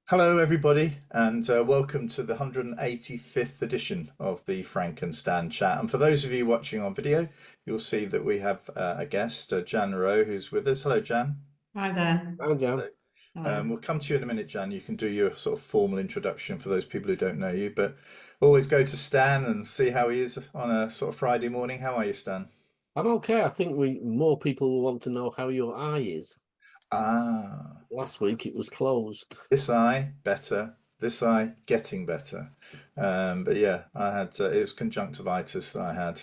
Hello, everybody, and welcome to the 185th edition of the Frank and Stan chat. And for those of you watching on video, you'll see that we have a guest, Jan Rowe, who's with us. Hello, Jan. Hi there. Hi, Joe. Hello. Hello. We'll come to you in a minute, Jan. You can do your sort of formal introduction for those people who don't know you, but always go to Stan and see how he is on a sort of Friday morning. How are you, Stan? I'm okay. I think more people will want to know how your eye is. Ah, Last week it was closed. this eye better, this eye getting better. But yeah, I had it was conjunctivitis that I had.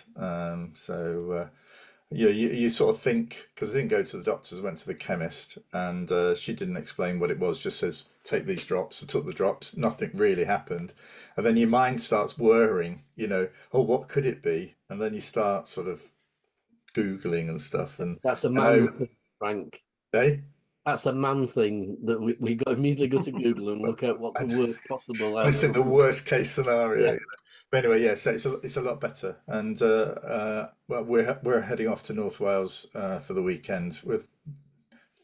You sort of think, because I didn't go to the doctors, I went to the chemist, and she didn't explain what it was. Just says take these drops. I took the drops. Nothing really happened, and then your mind starts whirring. Oh, what could it be? And then you start sort of googling and stuff. And That's a I man know, thing, Frank. eh? That's a man thing that we immediately go to Google and look at what the worst possible I said the outcome. worst case scenario. Yeah. But anyway, yeah, so it's a lot better, and well, we're heading off to North Wales for the weekend with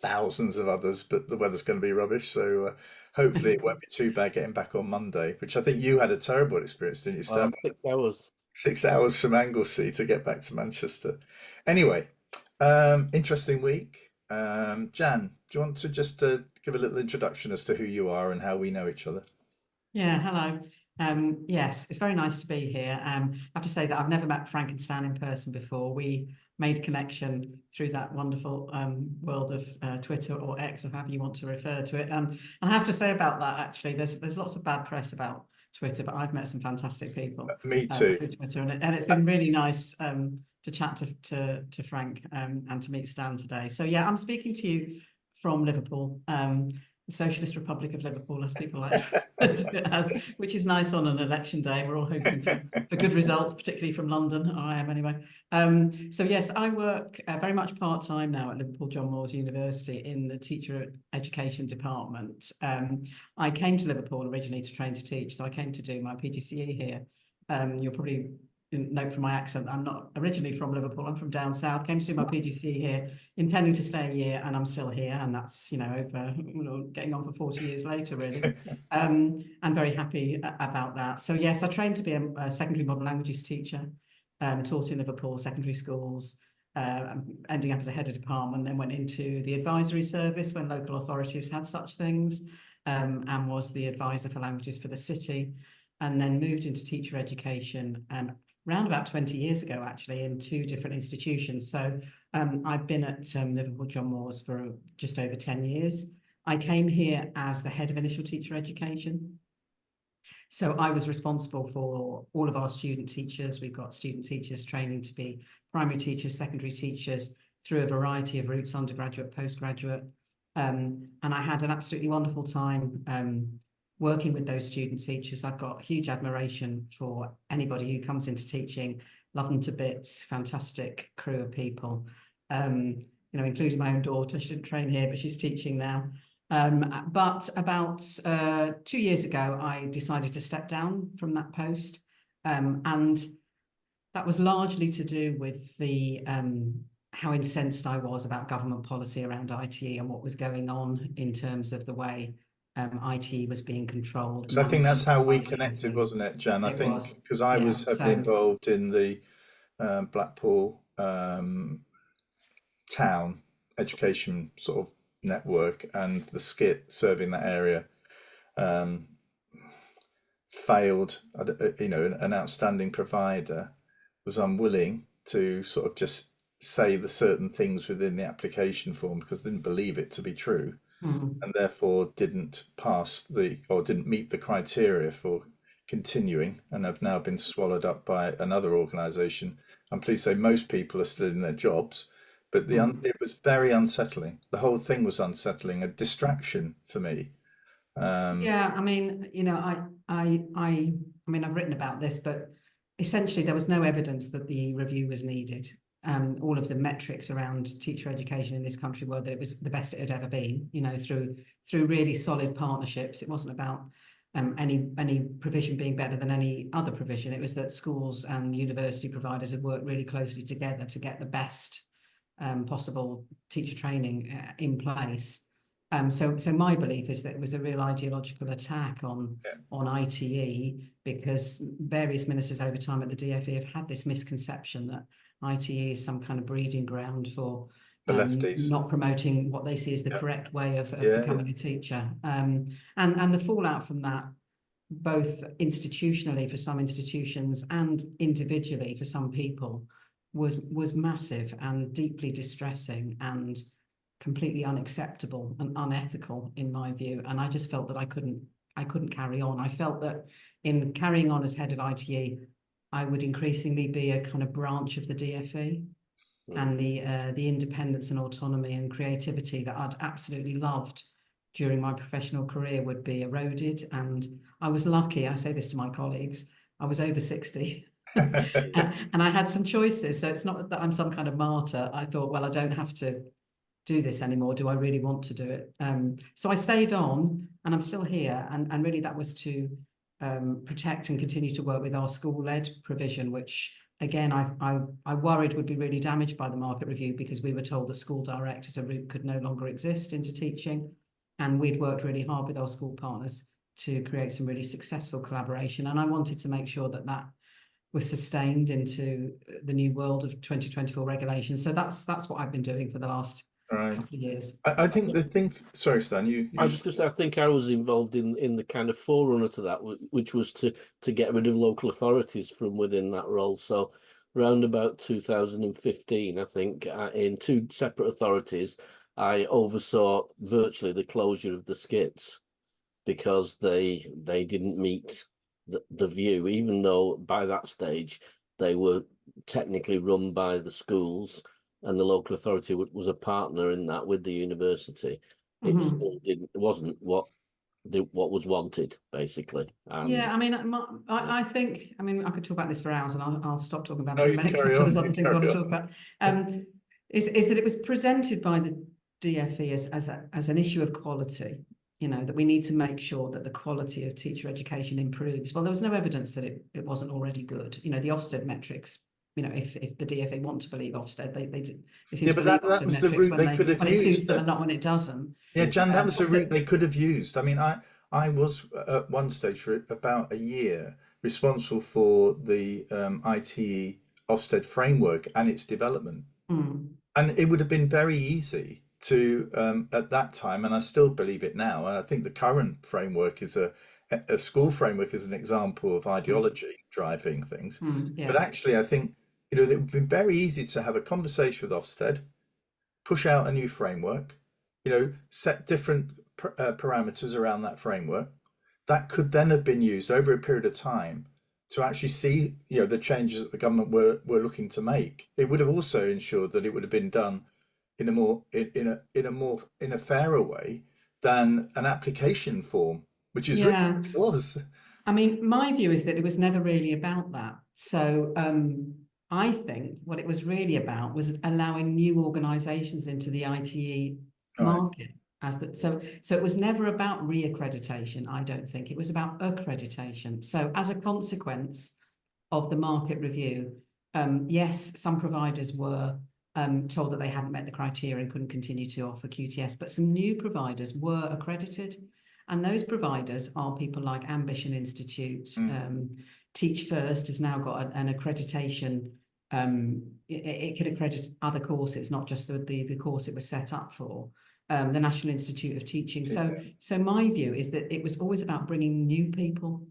thousands of others, but the weather's going to be rubbish, so hopefully it won't be too bad getting back on Monday. Which I think you had a terrible experience, didn't you, Stan? 6 hours. 6 hours from Anglesey to get back to Manchester. Anyway, interesting week. Jan, do you want to just give a little introduction as to who you are and how we know each other? Yeah, hello. Yes, it's very nice to be here. I have to say that I've never met Frank and Stan in person before. We made connection through that wonderful world of Twitter or X, or however you want to refer to it. And I have to say about that, actually, there's lots of bad press about Twitter, but I've met some fantastic people Me too. through Twitter, and it's been really nice to chat to Frank and to meet Stan today. So yeah, I'm speaking to you from Liverpool. The Socialist Republic of Liverpool, as people like to refer to it as, which is nice on an election day. We're all hoping for good results, particularly from London. I am anyway. So yes, I work very much part-time now at Liverpool John Moores University in the teacher education department. I came to Liverpool originally to train to teach, so I came to do my PGCE here. You'll probably note from my accent, I'm not originally from Liverpool, I'm from down south, came to do my PGCE here, intending to stay a year, and I'm still here, and that's, over, getting on for 40 years later, really. I'm very happy about that. So yes, I trained to be a secondary modern languages teacher, taught in Liverpool secondary schools, ending up as a head of department, then went into the advisory service when local authorities had such things, and was the advisor for languages for the city, and then moved into teacher education around about 20 years ago, actually, in two different institutions. So I've been at Liverpool John Moores for just over 10 years. I came here as the head of initial teacher education. So I was responsible for all of our student teachers. We've got student teachers training to be primary teachers, secondary teachers, through a variety of routes, undergraduate, postgraduate. And I had an absolutely wonderful time working with those student teachers. I've got huge admiration for anybody who comes into teaching, love them to bits, fantastic crew of people, including my own daughter. She didn't train here, but she's teaching now. But about 2 years ago, I decided to step down from that post. And that was largely to do with the how incensed I was about government policy around IT and what was going on in terms of the way IT was being controlled, Because I think that's managed, how we connected, functioning. wasn't it, Jan? I It think was, because I yeah. was heavily So involved in the Blackpool town education sort of network, and the skit serving that area um, failed. An outstanding provider was unwilling to sort of just say the certain things within the application form because they didn't believe it to be true, and therefore didn't pass the or didn't meet the criteria for continuing, and have now been swallowed up by another organisation. I'm pleased to say most people are still in their jobs, but it was very unsettling. The whole thing was unsettling, a distraction for me. yeah, I mean, I've written about this, but essentially there was no evidence that the review was needed. All of the metrics around teacher education in this country were that it was the best it had ever been, through really solid partnerships. It wasn't about any provision being better than any other provision. It was that schools and university providers had worked really closely together to get the best possible teacher training in place. So my belief is that it was a real ideological attack on ITE, because various ministers over time at the DfE have had this misconception that ITE is some kind of breeding ground for The lefties. not promoting what they see as the correct way of becoming a teacher. And the fallout from that, both institutionally for some institutions and individually for some people, was massive and deeply distressing and completely unacceptable and unethical in my view. And I just felt that I couldn't carry on. I felt that in carrying on as head of ITE, I would increasingly be a kind of branch of the DfE, and the independence and autonomy and creativity that I'd absolutely loved during my professional career would be eroded. And I was lucky, I say this to my colleagues, I was over 60 and I had some choices. So it's not that I'm some kind of martyr. I thought, well, I don't have to do this anymore. Do I really want to do it? So I stayed on, and I'm still here. And really that was to protect and continue to work with our school-led provision, which again, I worried would be really damaged by the market review, because we were told that school direct as a route could no longer exist into teaching. And we'd worked really hard with our school partners to create some really successful collaboration. And I wanted to make sure that that was sustained into the new world of 2024 regulations. So that's what I've been doing for the last couple of years. I think the thing, sorry, Stan, I was just, I think I was involved in the kind of forerunner to that, which was to get rid of local authorities from within that role. So around about 2015, I think, in two separate authorities, I oversaw virtually the closure of the skits because they didn't meet the view, even though by that stage they were technically run by the schools and the local authority was a partner in that with the university. It still wasn't what was wanted, basically. Yeah, I mean, I think, I mean, I could talk about this for hours, and I'll stop talking about it No, in a you minute, carry because there's on, other you things I want to carry talk about. Is that it was presented by the DfE as an issue of quality, you know, that we need to make sure that the quality of teacher education improves. Well, there was no evidence that it wasn't already good. You know, the Ofsted metrics, you know, if the DfE want to believe Ofsted, they seem to believe that Ofsted was the metrics route they could have when it suits used. them and not when it doesn't. Yeah, Jan, that was the route they could have used. I mean, I was at one stage for about a year responsible for the ITE Ofsted framework and its development. And it would have been very easy to, at that time, and I still believe it now, and I think the current framework is a school framework is an example of ideology driving things. But actually, I think, you know, it would have been very easy to have a conversation with Ofsted, push out a new framework, you know, set different parameters around that framework. That could then have been used over a period of time to actually see, you know, the changes that the government were looking to make. It would have also ensured that it would have been done in a fairer way than an application form, which is really what it was. I mean, my view is that it was never really about that. So I think what it was really about was allowing new organisations into the ITE market. So it was never about re-accreditation, I don't think. It was about accreditation. So as a consequence of the market review, yes, some providers were told that they hadn't met the criteria and couldn't continue to offer QTS, but some new providers were accredited. And those providers are people like Ambition Institute. Teach First has now got an accreditation. It could accredit other courses, not just the course it was set up for. The National Institute of Teaching. So my view is that it was always about bringing new people,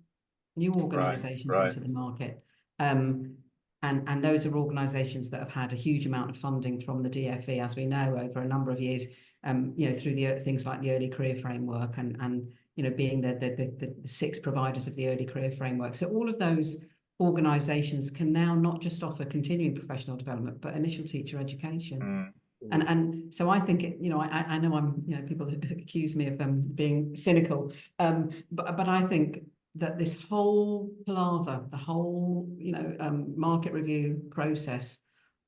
new organisations into the market. And those are organisations that have had a huge amount of funding from the DfE, as we know, over a number of years, you know, through the things like the Early Career Framework and you know, being the 6 providers of the Early Career Framework. So all of those organisations can now not just offer continuing professional development, but initial teacher education. And so I think, you know, I know I'm, you know, people accuse me of being cynical, but I think that this whole palaver, the whole, you know, market review process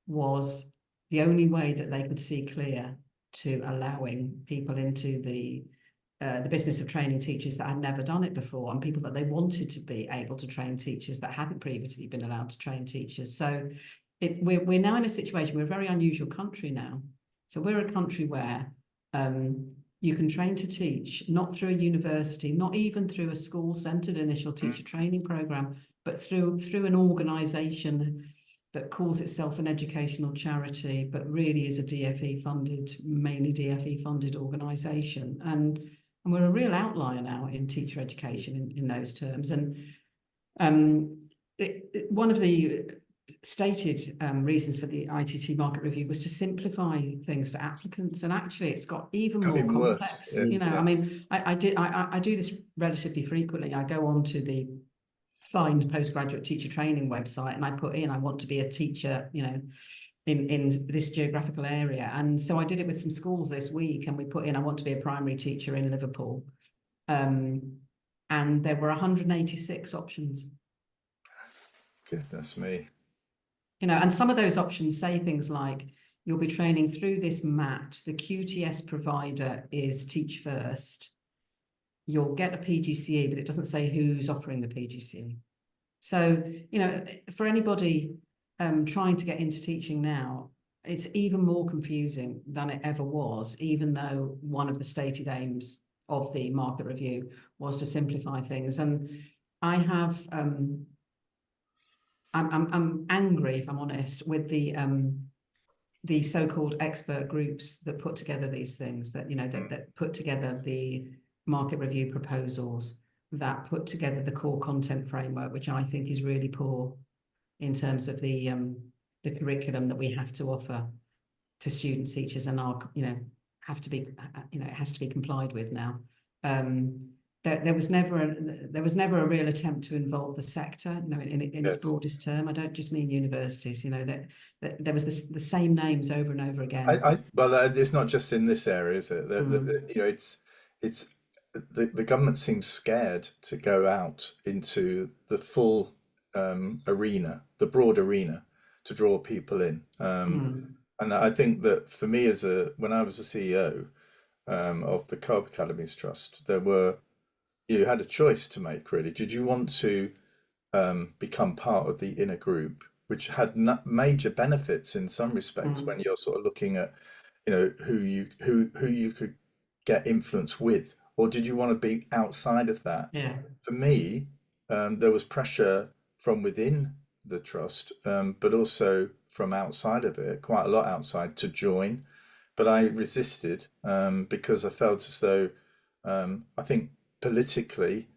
was the only way that they could see clear to allowing people into the business of training teachers that had never done it before, and people that they wanted to be able to train teachers that hadn't previously been allowed to train teachers. So we're now in a situation, we're a very unusual country now. So we're a country where you can train to teach, not through a university, not even through a school-centred initial teacher training programme, but through an organisation that calls itself an educational charity, but really is a DFE funded, mainly DFE funded organisation. And we're a real outlier now in teacher education in those terms. And one of the stated reasons for the ITT market review was to simplify things for applicants, and actually it's got even more complex. Worse. You know, I mean, I do this relatively frequently. I go on to the Find Postgraduate Teacher Training website and I put in, I want to be a teacher, you know, in this geographical area. And so I did it with some schools this week, and we put in, I want to be a primary teacher in Liverpool. And there were 186 options. Goodness me. You know, and some of those options say things like, you'll be training through this MAT, the QTS provider is Teach First. You'll get a PGCE, but it doesn't say who's offering the PGCE. So, you know, for anybody trying to get into teaching now, it's even more confusing than it ever was, even though one of the stated aims of the market review was to simplify things. And I have, I'm angry, if I'm honest, with the so-called expert groups that put together these things, that, you know, that put together the market review proposals, that put together the core content framework, which I think is really poor in terms of the curriculum that we have to offer to student teachers, and are, you know, have to be, you know, it has to be complied with now. There was never a real attempt to involve the sector, you know, in its broadest term. I don't just mean universities, you know, that there was the same names over and over again. Well, it's not just in this area, is it? You know, it's the government seems scared to go out into the full arena, the broad arena, to draw people in. And I think that for me, when I was a CEO of the Co-op Academies Trust, you had a choice to make, really. Did you want to become part of the inner group, which had major benefits in some respects when you're sort of looking at, you know, who you could get influence with, or did you want to be outside of that? Yeah. For me, there was pressure from within the trust, but also from outside of it, quite a lot outside, to join. But I resisted because I felt as though I think politically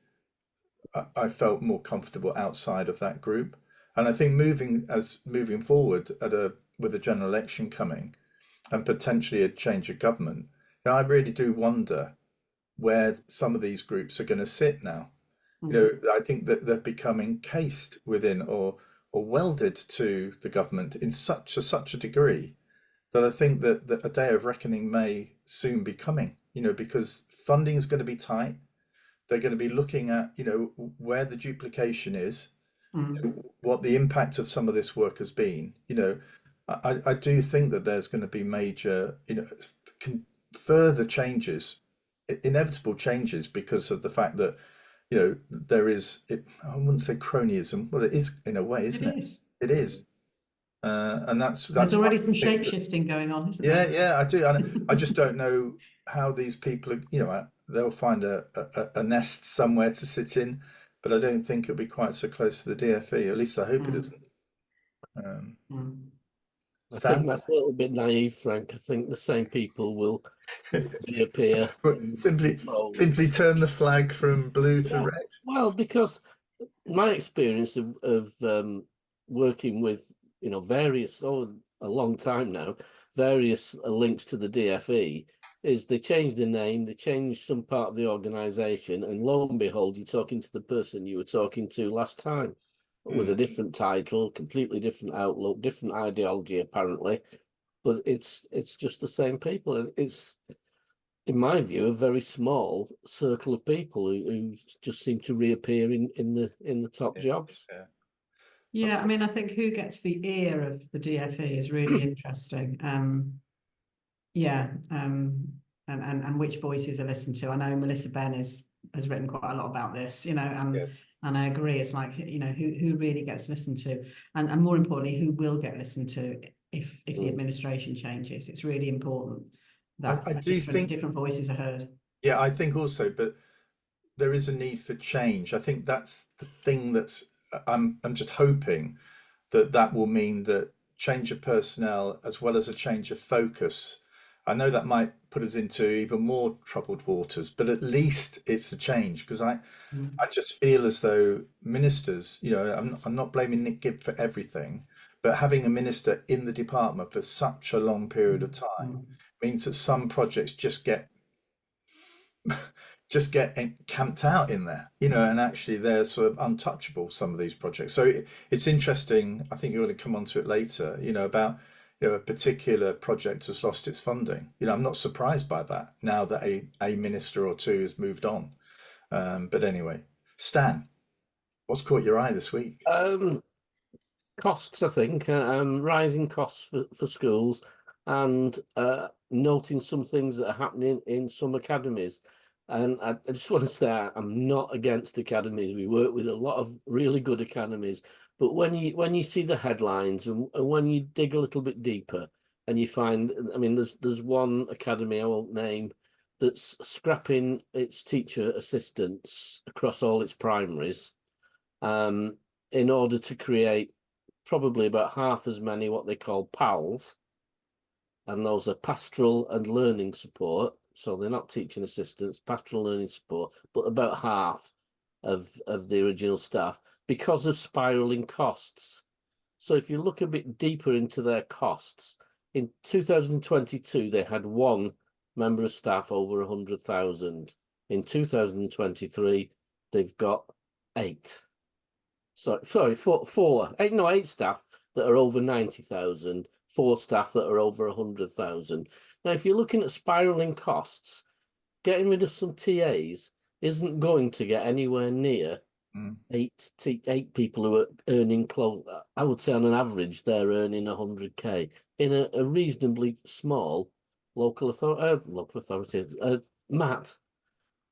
I felt more comfortable outside of that group. And I think moving forward with a general election coming and potentially a change of government, you know, I really do wonder where some of these groups are going to sit now. You know, I think that they're becoming encased within or welded to the government in such a degree that I think that a day of reckoning may soon be coming, you know, because funding is going to be tight. They're going to be looking at, you know, where the duplication is, what the impact of some of this work has been. You know, I do think that there's going to be major, you know, further changes, inevitable changes, because of the fact that, you know, there is, I wouldn't say cronyism. Well, it is in a way, isn't it? It is. And that's there's already some shape shifting going on, isn't there? Yeah, I do. And I just don't know how these people are, you know, they'll find a nest somewhere to sit in, but I don't think it'll be quite so close to the DFE. At least I hope it isn't. I think that's a little bit naive, Frank. I think the same people will reappear. Simply turn the flag from blue to red. Well, because my experience of working with, you know, various, a long time now, various links to the DFE, is they change the name, they change some part of the organisation, and lo and behold, you're talking to the person you were talking to last time, with a different title, completely different outlook, different ideology, apparently, but it's just the same people. And it's, in my view, a very small circle of people who just seem to reappear in the top jobs. Yeah, I mean, I think who gets the ear of the DFE is really interesting. And which voices are listened to. I know Melissa Benn has written quite a lot about this, you know, and I agree. It's like, you know, who really gets listened to, and more importantly, who will get listened to if the administration changes. It's really important. that I do think, different voices are heard. yeah, I think also, but there is a need for change. I think that's the thing that's, I'm just hoping that that will mean that change of personnel as well as a change of focus. I know that might put us into even more troubled waters, but at least it's a change because I just feel as though ministers, I'm not blaming Nick Gibb for everything, but having a minister in the department for such a long period of time means that some projects just get camped out in there, and actually they're sort of untouchable, some of these projects. So it's interesting. I think you're going to come on to it later, about a particular project has lost its funding. I'm not surprised by that now that a minister or two has moved on. But anyway, Stan, what's caught your eye this week? Costs, I think, rising costs for schools, and noting some things that are happening in some academies. And I just want to say I'm not against academies. We work with a lot of really good academies, but when you see the headlines and when you dig a little bit deeper and you find, I mean, there's one academy I won't name that's scrapping its teacher assistants across all its primaries, in order to create probably about half as many what they call PALs, and those are pastoral and learning support. So they're not teaching assistants, pastoral learning support, but about half of the original staff because of spiraling costs. So if you look a bit deeper into their costs, in 2022 they had one member of staff over 100,000. In 2023 they've got 8. Eight staff that are over 90,000, 4 staff that are over 100,000. Now, if you're looking at spiraling costs, getting rid of some TAs isn't going to get anywhere near 8 people who are earning close. I would say on an average, they're earning 100K in a reasonably small local authority, Matt.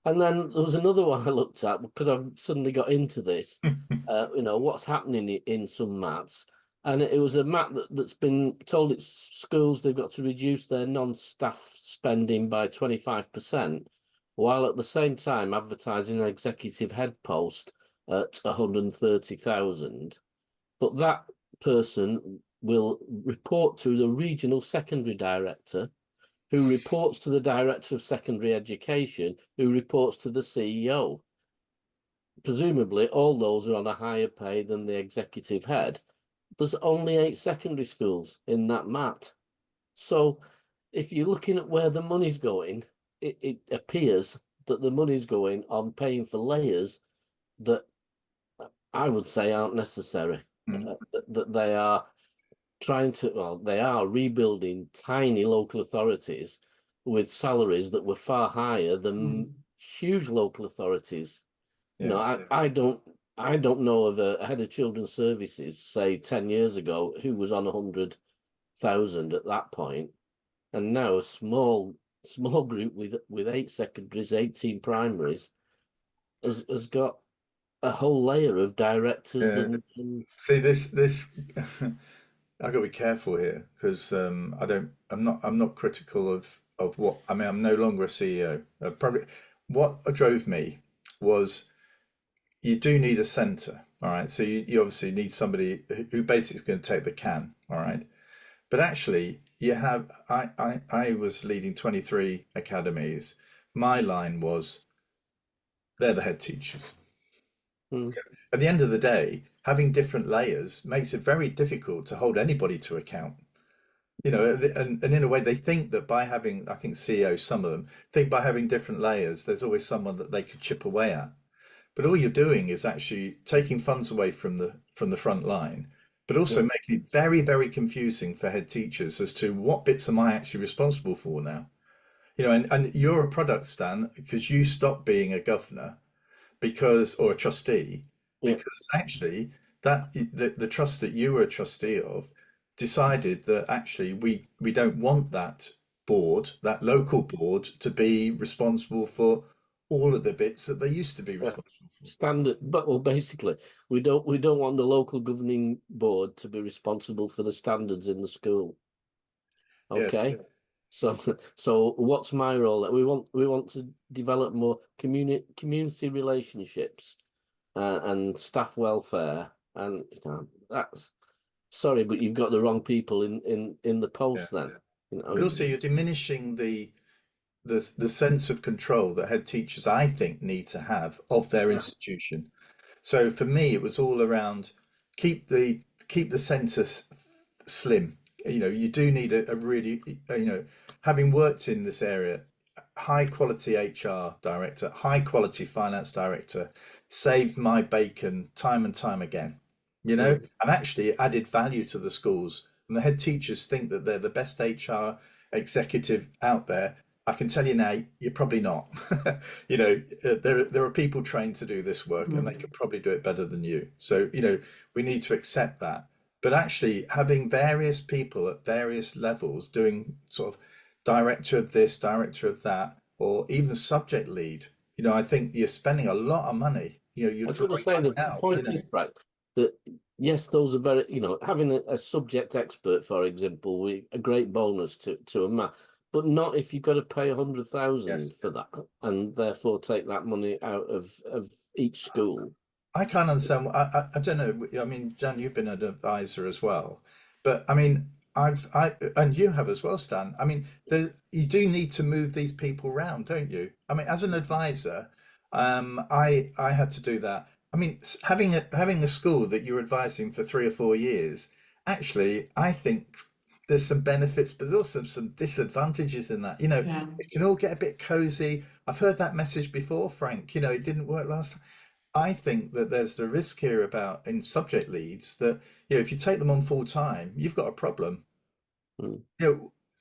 And then there was another one I looked at because I've suddenly got into this, what's happening in some mats. And it was a mat that's been told its schools they've got to reduce their non-staff spending by 25%, while at the same time advertising an executive head post at 130,000. But that person will report to the regional secondary director, who reports to the Director of Secondary Education, who reports to the CEO. Presumably, all those are on a higher pay than the executive head. There's only 8 secondary schools in that mat. So if you're looking at where the money's going, it appears that the money's going on paying for layers that I would say aren't necessary, that they are they are rebuilding tiny local authorities with salaries that were far higher than huge local authorities. I don't know of a head of children's services, say 10 years ago, who was on 100,000 at that point, and now a small group with 8 secondaries, 18 primaries has got a whole layer of directors and See this I've got to be careful here because I'm not critical of what I mean. I'm no longer a CEO. Probably what drove me was you do need a centre, all right. So you obviously need somebody who basically is going to take the can, all right. But actually, you have I was leading 23 academies. My line was they're the head teachers. At the end of the day, having different layers makes it very difficult to hold anybody to account. And in a way, they think that by having, I think CEOs, some of them think by having different layers, there's always someone that they could chip away at. But all you're doing is actually taking funds away from the front line, but also making it very, very confusing for head teachers as to what bits am I actually responsible for now. And you're a product, Stan, because you stopped being a governor or a trustee because actually the trust that you were a trustee of decided that actually we don't want that local board to be responsible for all of the bits that they used to be responsible for. Standard, but basically we don't want the local governing board to be responsible for the standards in the school. Okay. Yes. So, so what's my role? We want to develop more community relationships and staff welfare, and that's sorry, but you've got the wrong people in the post then. But also, you're diminishing the sense of control that head teachers, I think, need to have of their institution. So for me, it was all around keep the centre slim. You do need a really, having worked in this area, high quality HR director, high quality finance director, saved my bacon time and time again, and actually added value to the schools. And the head teachers think that they're the best HR executive out there. I can tell you now, you're probably not. There are people trained to do this work, and they could probably do it better than you. So, we need to accept that. But actually, having various people at various levels doing sort of director of this, director of that, or even subject lead, I think you're spending a lot of money. I was going to say the point is, right, that yes, those are very, having a subject expert, for example, a great bonus to a math, but not if you've got to pay 100,000 for that, and therefore take that money out of each school. I can't understand. I don't know. I mean, Jan, you've been an advisor as well, but I mean, and you have as well, Stan. I mean, you do need to move these people around, don't you? I mean, as an advisor, I had to do that. I mean, having a school that you're advising for 3 or 4 years, actually, I think there's some benefits, but there's also some disadvantages in that. It can all get a bit cozy. I've heard that message before, Frank. It didn't work last time. I think that there's the risk here about in subject leads that if you take them on full time, you've got a problem.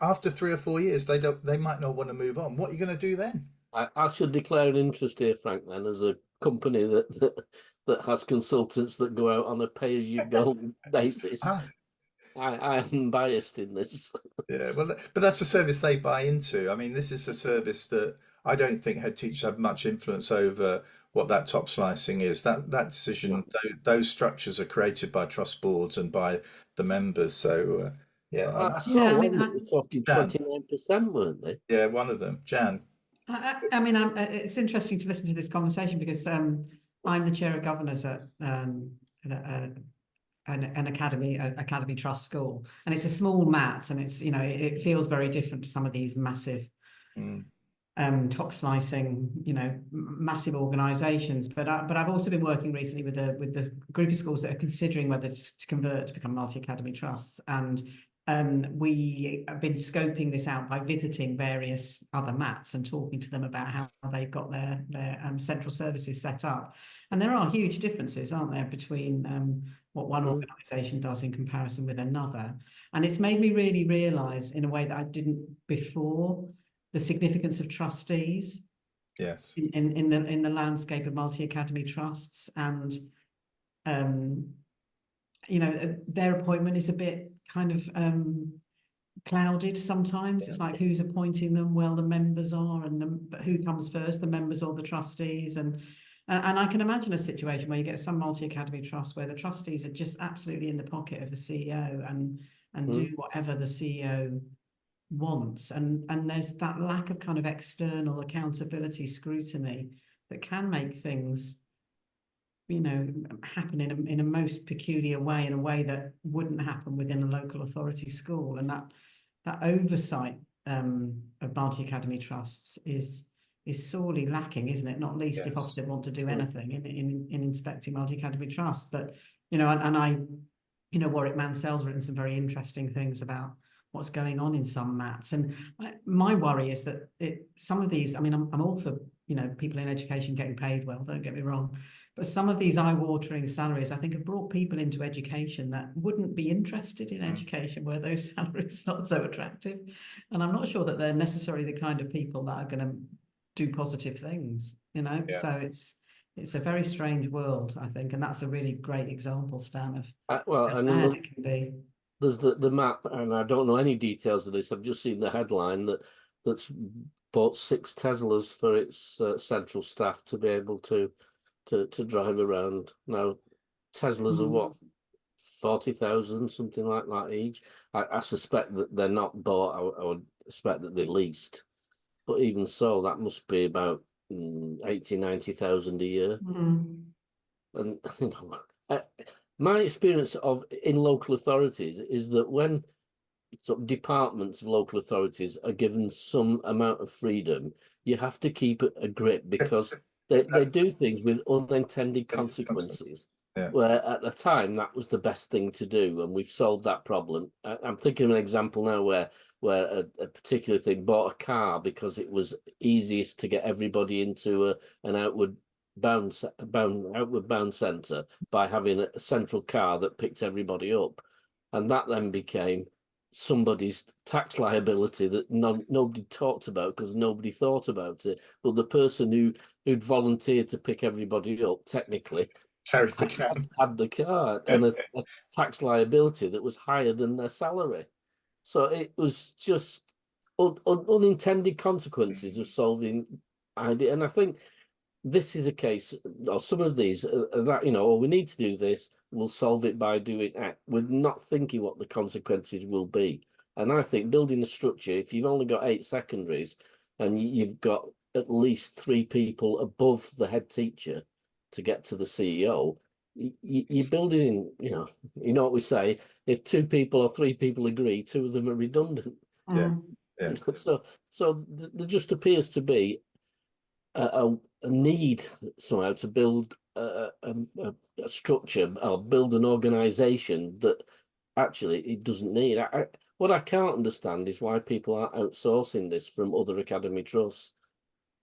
After 3 or 4 years, they might not want to move on. What are you going to do then? I should declare an interest here, Frank, then, as a company that has consultants that go out on a pay-as-you-go basis. I am biased in this. Yeah, well, but that's the service they buy into. I mean, this is a service that I don't think head teachers have much influence over what that top slicing is. That decision, those structures are created by trust boards and by the members. So, I saw one that was talking 29%, weren't they? Yeah, one of them, Jan. I mean, it's interesting to listen to this conversation because I'm the chair of governors at an academy trust school, and it's a small mat, and it's it feels very different to some of these massive top slicing massive organizations, but I've also been working recently with the group of schools that are considering whether to convert to become multi-academy trusts, and we have been scoping this out by visiting various other mats and talking to them about how they've got their central services set up. And there are huge differences, aren't there, between what one organisation does in comparison with another. And it's made me really realise, in a way that I didn't before, the significance of trustees. Yes. In the landscape of multi-academy trusts, and their appointment is a bit kind of clouded sometimes. It's like, who's appointing them? Well, the members are, but who comes first, the members or the trustees? And I can imagine a situation where you get some multi-academy trust where the trustees are just absolutely in the pocket of the CEO and do whatever the CEO wants, and there's that lack of kind of external accountability scrutiny that can make things happen in a most peculiar way, in a way that wouldn't happen within a local authority school. And that oversight of multi-academy trusts is sorely lacking, isn't it? Not least if Ofsted want to do anything in inspecting multi-academy trusts. But Warwick Mansell's written some very interesting things about what's going on in some mats, and my worry is that some of these, I mean, I'm all for people in education getting paid well, don't get me wrong, but some of these eye-watering salaries, I think, have brought people into education that wouldn't be interested in education where those salaries are not so attractive. And I'm not sure that they're necessarily the kind of people that are going to do positive things, so it's a very strange world, I think, and that's a really great example, Stan, of how bad it can be. There's the map, and I don't know any details of this. I've just seen the headline that's bought 6 Teslas for its central staff to be able to drive around. Now, Teslas are what, 40,000, something like that each. I suspect that they're not bought. I would expect that they least. But even so, that must be about 80,000-90,000 a year. And you know, my experience in local authorities is that when sort of departments of local authorities are given some amount of freedom, you have to keep a grip, because they do things with unintended consequences. Yeah. Where at the time that was the best thing to do, and we've solved that problem. I'm thinking of an example now where a particular thing bought a car because it was easiest to get everybody into an outward bound centre by having a central car that picked everybody up, and that then became somebody's tax liability that nobody talked about because nobody thought about it. But the person who'd volunteered to pick everybody up technically carried the can. had the car and a tax liability that was higher than their salary. So it was just unintended consequences of solving idea. And I think this is a case, or some of these, that, you know, oh, we need to do this, we'll solve it by doing that. We're not thinking what the consequences will be. And I think building a structure, if you've only got 8 secondaries and you've got at least 3 people above the head teacher to get to the CEO, you're building, you know what we say, if 2 people or 3 people agree, 2 of them are redundant. Yeah. So there just appears to be a need somehow to build a structure or build an organization that actually it doesn't need. What I can't understand is why people are outsourcing this from other academy trusts.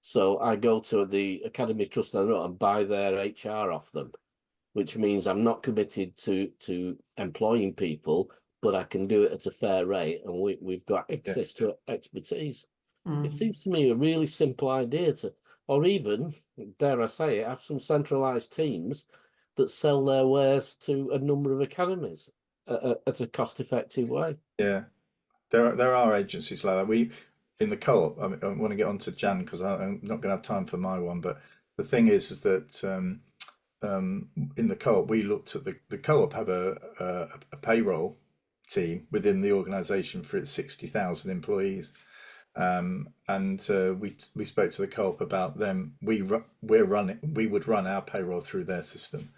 So I go to the academy trust and buy their HR off them, which means I'm not committed to employing people, but I can do it at a fair rate, and we've got access to expertise. It seems to me a really simple idea or even, dare I say it, have some centralised teams that sell their wares to a number of academies at a cost-effective way. Yeah, there are agencies like that. We in the co-op. I want to get on to Jan because I'm not going to have time for my one. But the thing is that in the co-op we looked at the co-op have a payroll team within the organisation for its 60,000 employees. And we spoke to the co-op about them. We would run our payroll through their system,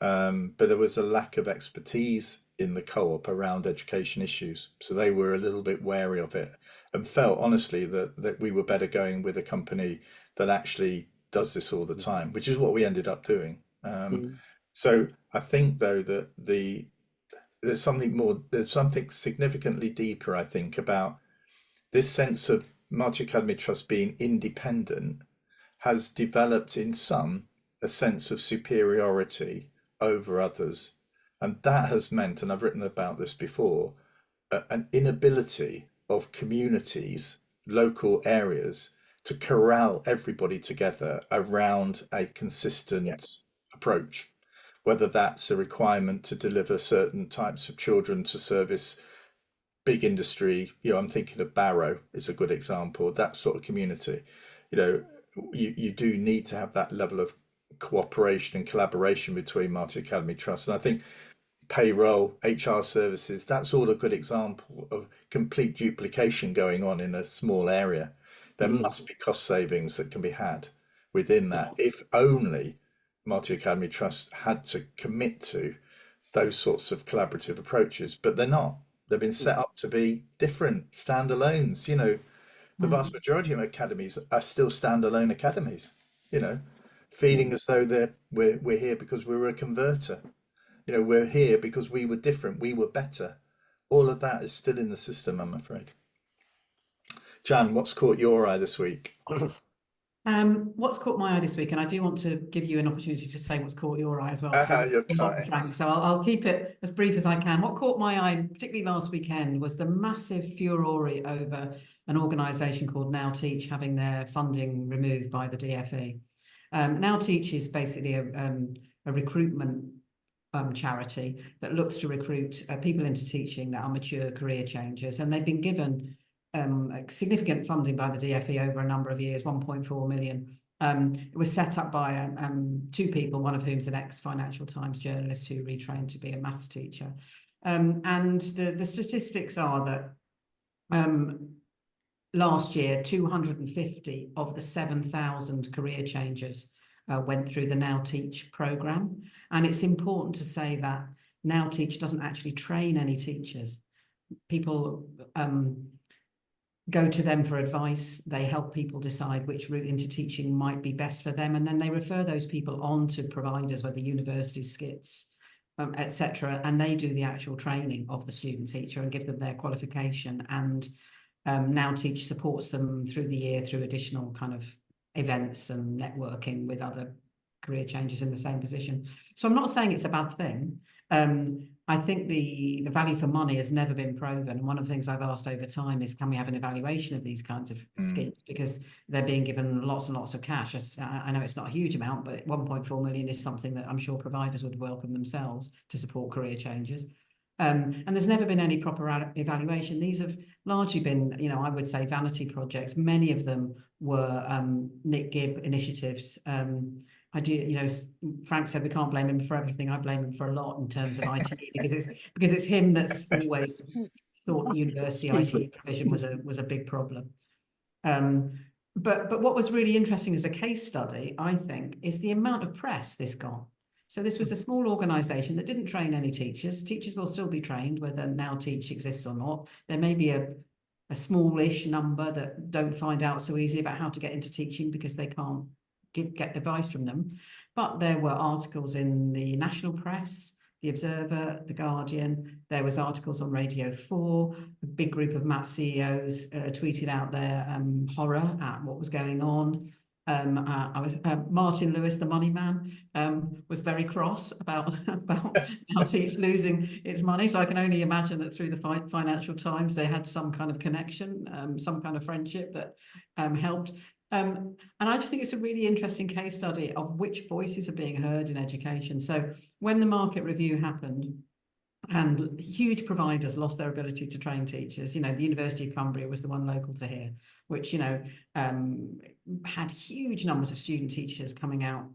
but there was a lack of expertise in the co-op around education issues, so they were a little bit wary of it and felt honestly that we were better going with a company that actually does this all the time, which is what we ended up doing. So I think though that there's something significantly deeper, I think, about this sense of multi-academy trust being independent has developed in some a sense of superiority over others. And that has meant, and I've written about this before, an inability of communities, local areas, to corral everybody together around a consistent approach, whether that's a requirement to deliver certain types of children to service big industry. I'm thinking of Barrow is a good example, that sort of community. You do need to have that level of cooperation and collaboration between multi-academy trusts. And I think payroll, HR services, that's all a good example of complete duplication going on in a small area. There must be cost savings that can be had within that, if only multi-academy trusts had to commit to those sorts of collaborative approaches, but they're not. They've been set up to be different standalones. The vast majority of academies are still standalone academies, feeling as though we're here because we were a converter. We're here because we were different, we were better. All of that is still in the system, I'm afraid. Jan, what's caught your eye this week? What's caught my eye this week, and I do want to give you an opportunity to say what's caught your eye as well. Frank, so I'll keep it as brief as I can. What caught my eye, particularly last weekend, was the massive furore over an organisation called Now Teach having their funding removed by the DfE. Now Teach is basically a recruitment charity that looks to recruit people into teaching that are mature career changers, and they've been given significant funding by the DfE over a number of years, 1.4 million. It was set up by 2 people, one of whom is an ex-Financial Times journalist who retrained to be a maths teacher. And the statistics are that last year, 250 of the 7,000 career changers went through the Now Teach programme. And it's important to say that Now Teach doesn't actually train any teachers. People go to them for advice. They help people decide which route into teaching might be best for them. And then they refer those people on to providers, whether universities, skits, etc. And they do the actual training of the student teacher and give them their qualification. And Now Teach supports them through the year through additional kind of events and networking with other career changers in the same position. So I'm not saying it's a bad thing. I think the value for money has never been proven. And one of the things I've asked over time is, can we have an evaluation of these kinds of schemes? Because they're being given lots and lots of cash. I know it's not a huge amount, but 1.4 million is something that I'm sure providers would welcome themselves to support career changes. And there's never been any proper evaluation. These have largely been, you know, I would say vanity projects. Many of them were Nick Gibb initiatives. I do, you know, Frank said we can't blame him for everything. I blame him for a lot in terms of IT because it's him that's always thought the university IT provision was a big problem. But what was really interesting as a case study, I think, is the amount of press this got. So this was a small organisation that didn't train any teachers. Teachers will still be trained, whether Now Teach exists or not. There may be a smallish number that don't find out so easily about how to get into teaching because they can't get advice from them. But there were articles in the national press, the Observer, the Guardian. There was articles on Radio 4. A big group of MAT CEOs tweeted out their horror at what was going on. Martin Lewis, the money man, was very cross about Now Teach losing its money. So I can only imagine that through the Financial Times, they had some kind of connection, some kind of friendship that helped. And I just think it's a really interesting case study of which voices are being heard in education. So when the market review happened and huge providers lost their ability to train teachers, you know, the University of Cumbria was the one local to here, which, you know, had huge numbers of student teachers coming out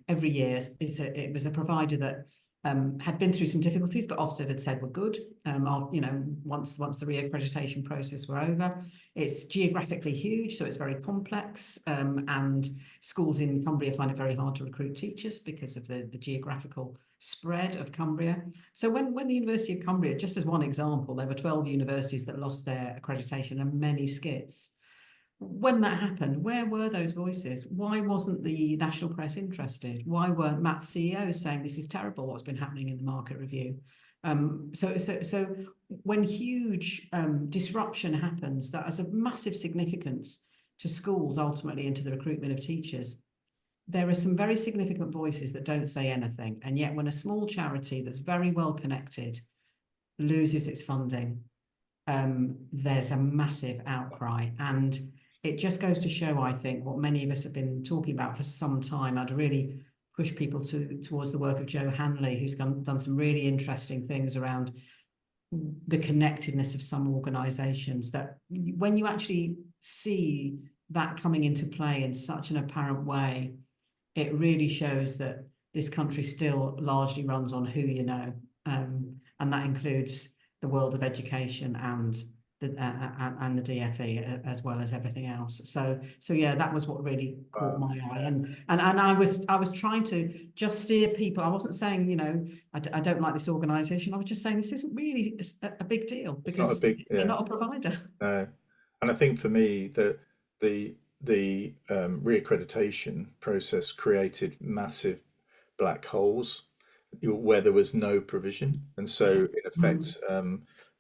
every year. It was a provider that had been through some difficulties, but Ofsted had said we're good. You know, once the reaccreditation process were over, it's geographically huge, so it's very complex. And schools in Cumbria find it very hard to recruit teachers because of the geographical spread of Cumbria. So when the University of Cumbria, just as one example, there were 12 universities that lost their accreditation and many skits. When that happened, where were those voices? Why wasn't the national press interested? Why weren't MAT CEOs saying this is terrible, what's been happening in the market review? So when huge disruption happens, that has a massive significance to schools ultimately and to the recruitment of teachers. There are some very significant voices that don't say anything. And yet when a small charity that's very well connected loses its funding, there's a massive outcry. And it just goes to show, I think, what many of us have been talking about for some time. I'd really push people towards the work of Joe Hanley, who's done some really interesting things around the connectedness of some organisations, that when you actually see that coming into play in such an apparent way, it really shows that this country still largely runs on who you know. And that includes the world of education and the DFE as well as everything else. So yeah, that was what really caught my eye. And I was trying to just steer people. I wasn't saying, you know, I don't like this organisation. I was just saying this isn't really a big deal because they're not a provider. No, and I think for me that the reaccreditation process created massive black holes where there was no provision, and so in effect,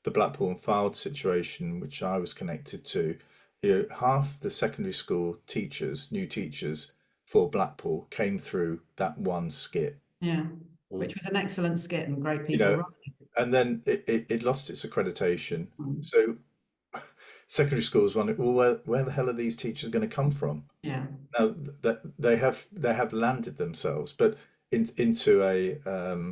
the Blackpool and Fylde situation, which I was connected to, you know, half the secondary school teachers, new teachers for Blackpool, came through that one skit. Yeah, which was an excellent skit and great people. You know, and then it lost its accreditation. So secondary schools wondered, well, where the hell are these teachers going to come from? Yeah. Now they have landed themselves, but into a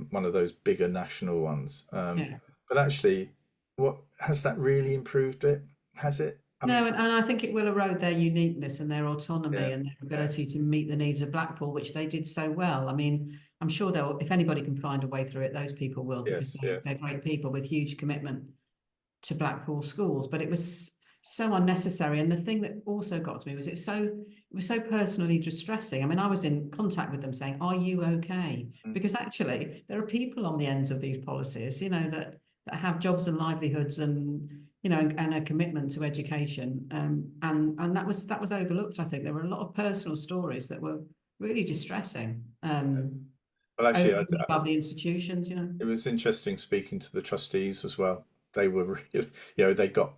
one of those bigger national ones. But actually, what has that really improved it? Has it? No, and I think it will erode their uniqueness and their autonomy and their ability to meet the needs of Blackpool, which they did so well. I mean, I'm sure if anybody can find a way through it, those people will, because they're great people with huge commitment to Blackpool schools. But it was so unnecessary. And the thing that also got to me was it was so personally distressing. I mean, I was in contact with them saying, "Are you okay?" Because actually, there are people on the ends of these policies, you know, that have jobs and livelihoods, and you know, and a commitment to education. And that was overlooked. I think there were a lot of personal stories that were really distressing. Well, actually, Over and above the institutions, you know. it was interesting speaking to the trustees as well. They were really, you know, they got,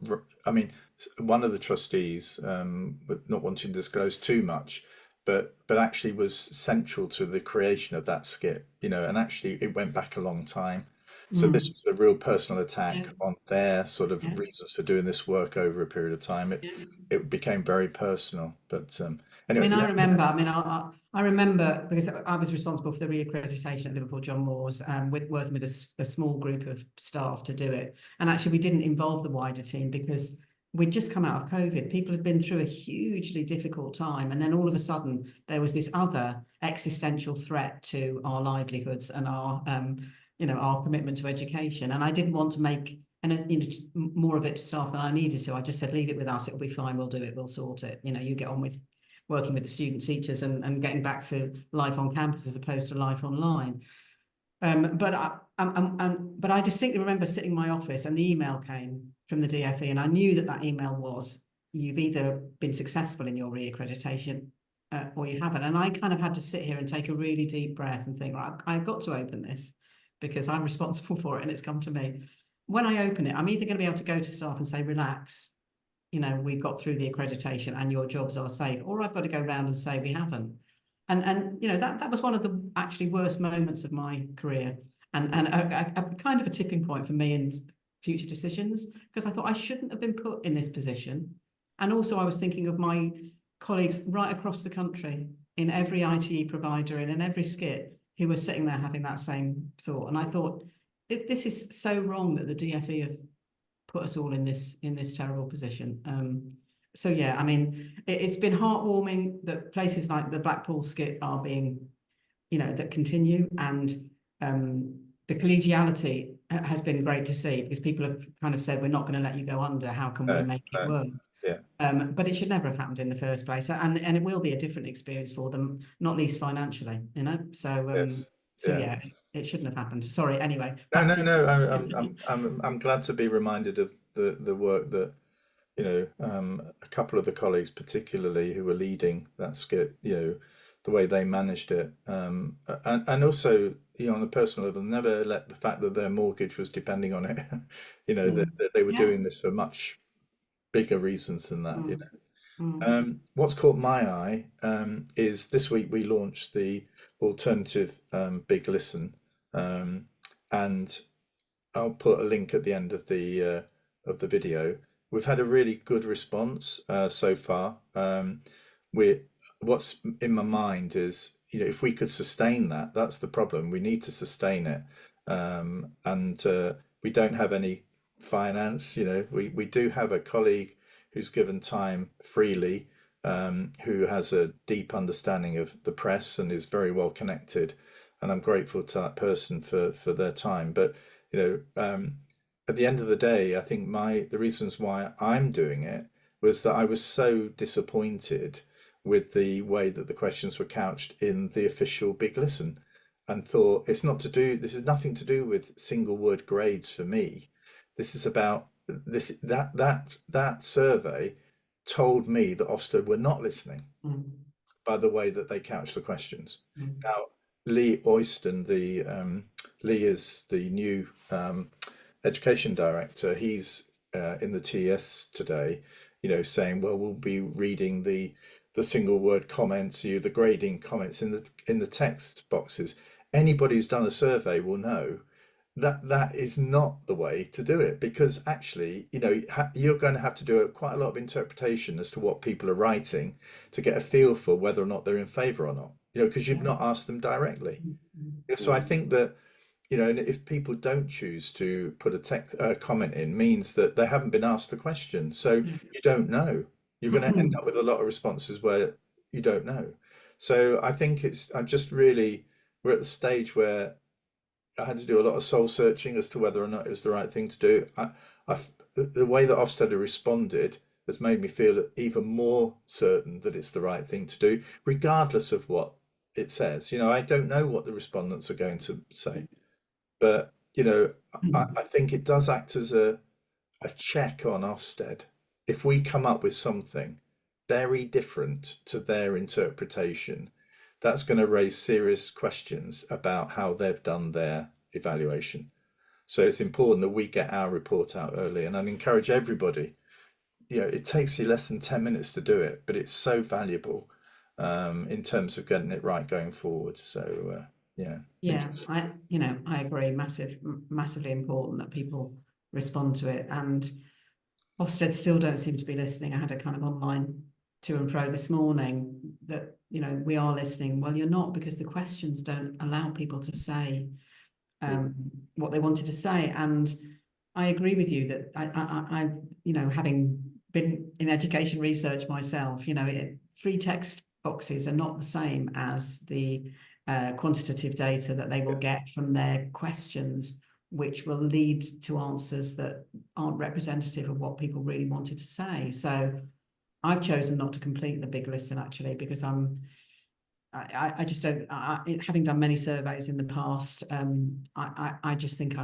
I mean, one of the trustees, with not wanting to disclose too much, but actually was central to the creation of that skit, you know, and actually it went back a long time. So this was a real personal attack on their sort of reasons for doing this work over a period of time. It became very personal. But anyway, I mean, yeah. I remember because I was responsible for the reaccreditation at Liverpool John Moores, with working with a small group of staff to do it. And actually, we didn't involve the wider team because we'd just come out of COVID. People had been through a hugely difficult time, and then all of a sudden there was this other existential threat to our livelihoods and our, you know, our commitment to education. And I didn't want to make you know, more of it to staff than I needed to. I just said, leave it with us. It'll be fine. We'll do it. We'll sort it. You know, you get on with working with the student teachers and getting back to life on campus as opposed to life online. But I distinctly remember sitting in my office and the email came from the DfE, and I knew that email was, you've either been successful in your reaccreditation or you haven't. And I kind of had to sit here and take a really deep breath and think, right, I've got to open this because I'm responsible for it and it's come to me. When I open it, I'm either going to be able to go to staff and say, relax, you know, we've got through the accreditation and your jobs are safe, or I've got to go around and say we haven't. And you know, that was one of the actually worst moments of my career, and a kind of a tipping point for me in future decisions, because I thought I shouldn't have been put in this position. And also I was thinking of my colleagues right across the country in every ITE provider and in every skit who were sitting there having that same thought. And I thought, this is so wrong that the DfE have put us all in this terrible position. So yeah, I mean, it's been heartwarming that places like the Blackpool skit are being, you know, that continue, and the collegiality has been great to see, because people have kind of said, we're not going to let you go under. How can we make it work? Yeah. But it should never have happened in the first place, and it will be a different experience for them, not least financially, you know. So yeah, it shouldn't have happened. Sorry. Anyway. No. I'm glad to be reminded of the work that, you know, a couple of the colleagues, particularly who were leading that skit, you know, the way they managed it, and also, you know, on a personal level, never let the fact that their mortgage was depending on it, you know, that they were doing this for much bigger reasons than that, you know. What's caught my eye is this week we launched the alternative Big Listen, and I'll put a link at the end of the video. We've had a really good response so far. What's in my mind is, you know, if we could sustain that, that's the problem. We need to sustain it, and we don't have any finance. You know, we do have a colleague who's given time freely, who has a deep understanding of the press and is very well connected, and I'm grateful to that person for their time. But you know, at the end of the day, I think the reasons why I'm doing it was that I was so disappointed with the way that the questions were couched in the official Big Listen, and thought this is nothing to do with single word grades for me. This is about that survey told me that Ofsted were not listening by the way that they couched the questions. Now, Lee Oyston, Lee is the new education director. He's in the TS today, you know, saying, well, we'll be reading the single word comments, the grading comments in the text boxes. Anybody who's done a survey will know that is not the way to do it, because actually, you know, you're going to have to do quite a lot of interpretation as to what people are writing to get a feel for whether or not they're in favour or not, you know, because you've not asked them directly. So I think that, you know, if people don't choose to put a comment in, means that they haven't been asked the question, so you don't know. You're going to end up with a lot of responses where you don't know. So I think we're at the stage where I had to do a lot of soul searching as to whether or not it was the right thing to do. The way that Ofsted responded has made me feel even more certain that it's the right thing to do, regardless of what it says. I don't know what the respondents are going to say, but I think it does act as a check on Ofsted. If we come up with something very different to their interpretation, that's going to raise serious questions about how they've done their evaluation. So it's important that we get our report out early, and I'd encourage everybody. It takes you less than 10 minutes to do it, but it's so valuable in terms of getting it right going forward. So yeah, I agree. Massively important that people respond to it, and Ofsted still don't seem to be listening. I had a kind of online to and fro this morning that we are listening. Well, you're not, because the questions don't allow people to say what they wanted to say. And I agree with you that I having been in education research myself, free text boxes are not the same as the quantitative data that they will get from their questions, which will lead to answers that aren't representative of what people really wanted to say. So I've chosen not to complete the big listen, actually, because I just don't, having done many surveys in the past, I just think,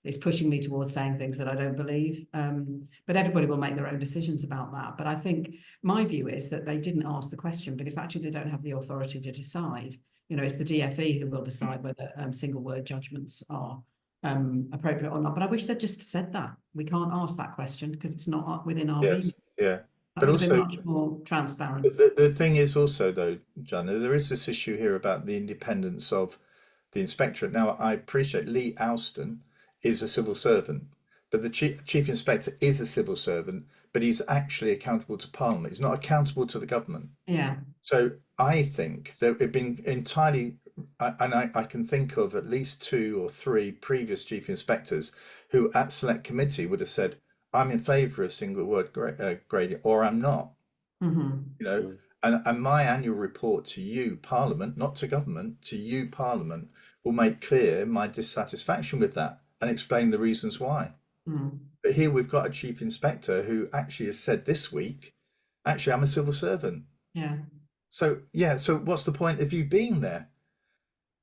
it's pushing me towards saying things that I don't believe. But everybody will make their own decisions about that. But I think my view is that they didn't ask the question because actually they don't have the authority to decide. It's the DfE who will decide whether single word judgments are appropriate or not. But I wish they'd just said that. We can't ask that question because it's not within our remit. Yeah. That But would have been also, much more transparent. the thing is also, though, John, there is this issue here about the independence of the inspectorate. Now, I appreciate Lee Alston is a civil servant, but the chief inspector is a civil servant, but he's actually accountable to Parliament. He's not accountable to the government. Yeah. So I think there have been entirely, and I can think of at least 2 or 3 previous chief inspectors who at select committee would have said, I'm in favour of single word grading, or I'm not. And my annual report to you, Parliament, not to government, to you, Parliament, will make clear my dissatisfaction with that and explain the reasons why. But here we've got a chief inspector who actually has said this week, actually, I'm a civil servant. Yeah. So what's the point of you being there?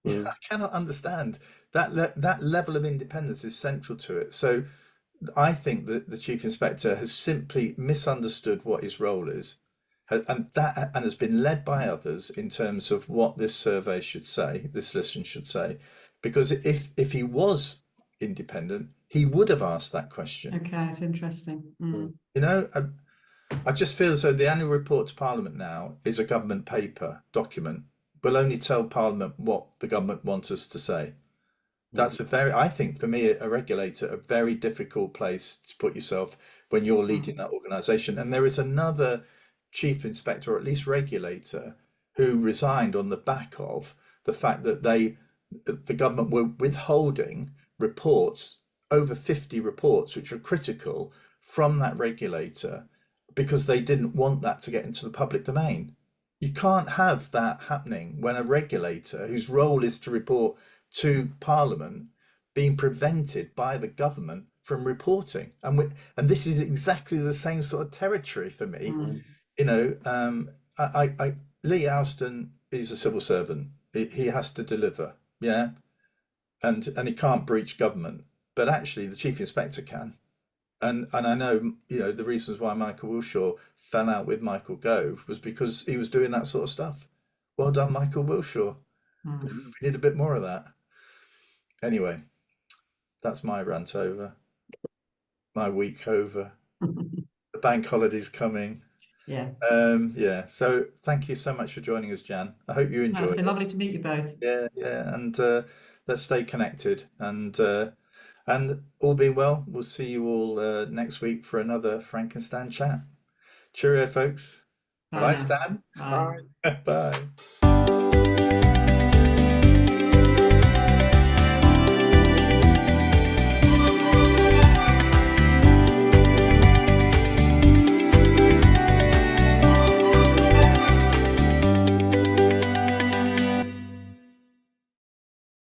I cannot understand that level of independence is central to it. So I think that the chief inspector has simply misunderstood what his role is, and has been led by others in terms of what this survey should say, this listen should say, because if he was independent, he would have asked that question. Okay, it's interesting. I just feel as though the annual report to Parliament now is a government paper document. We'll only tell Parliament what the government wants us to say. That's I think for me, a regulator, a very difficult place to put yourself when you're leading that organisation. And there is another chief inspector, or at least regulator, who resigned on the back of the fact that the government were withholding reports, over 50 reports, which were critical from that regulator because they didn't want that to get into the public domain. You can't have that happening when a regulator whose role is to report to Parliament being prevented by the government from reporting. And this is exactly the same sort of territory for me. Lee Alston is a civil servant. He has to deliver, and he can't breach government. But actually, the chief inspector can. And I know, the reasons why Michael Wilshaw fell out with Michael Gove was because he was doing that sort of stuff. Well done, Michael Wilshaw. We need a bit more of that. Anyway, that's my rant over. My week over. The bank holiday's coming. Yeah. So thank you so much for joining us, Jan. I hope you enjoyed It's been it. lovely to meet you both. Yeah. And let's stay connected. And all being well, we'll see you all next week for another Frankenstein chat. Cheerio, folks. Bye, Stan. Bye. Bye.